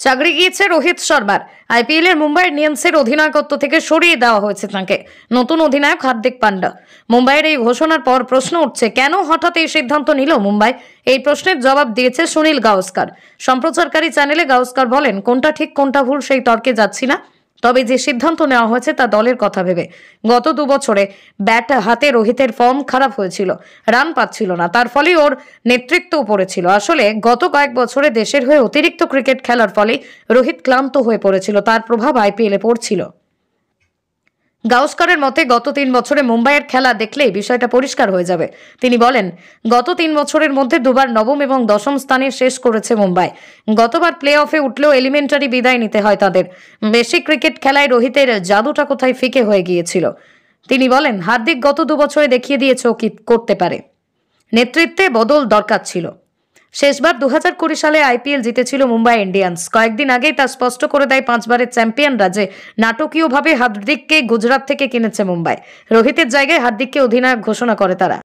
চাকরি গিয়েছে রোহিত শর্মার। আইপিএল এর মুম্বাই ইন্ডিয়ান্সের অধিনায়কত্ব থেকে সরিয়ে দেওয়া হয়েছে তাকে। নতুন অধিনায়ক হার্দিক পান্ডা। মুম্বাইয়ের এই ঘোষণার পর প্রশ্ন উঠছে, কেন হঠাৎ এই সিদ্ধান্ত নিল মুম্বাই? এই প্রশ্নের জবাব দিয়েছে সুনীল গাওস্কর। সম্প্রচারকারী চ্যানেলে গাওস্কর বলেন, কোনটা ঠিক কোনটা ভুল সেই তর্কে যাচ্ছি না, তবে যে সিদ্ধান্ত নেওয়া হয়েছে তা দলের কথা ভেবে। গত 2 বছরে ব্যাট হাতে রোহিতের ফর্ম খারাপ হয়েছিল, রান পাচ্ছিল না, তার ফলে ওর নেতৃত্বও পড়েছিল। আসলে গত কয়েক বছরে দেশের হয়ে অতিরিক্ত ক্রিকেট খেলার ফলে রোহিত ক্লান্ত হয়ে পড়েছিল, তার প্রভাব আইপিএলে পড়ছিল। গাওস্করের মতে গত 3 বছরে মুম্বাইয়ের খেলা দেখলেই বিষয়টা পরিষ্কার হয়ে যাবে। তিনি বলেন, গত 3 বছরের মধ্যে দুবার নবম এবং দশম স্থানে শেষ করেছে মুম্বাই। গতবার প্লে অফে উঠলেও এলিমেন্টারি বিদায় নিতে হয় তাদের। বেশি ক্রিকেট খেলায় রোহিতের জাদুটা কোথায় ফিকে হয়ে গিয়েছিল। তিনি বলেন, হার্দিক গত 2 বছরে দেখিয়ে দিয়েছে ও কি করতে পারে। নেতৃত্বে বদল দরকার ছিল। শেষবার 2020 সালে আইপিএল জিতেছিল মুম্বাই ইন্ডিয়ান্স। কয়েকদিন আগেই তা স্পষ্ট করে দেয় 5 বারের চ্যাম্পিয়নরা যে নাটকীয়ভাবে হার্দিককে গুজরাট থেকে কিনেছে মুম্বাই। রোহিতের জায়গায় হার্দিককে অধিনায়ক ঘোষণা করে তারা।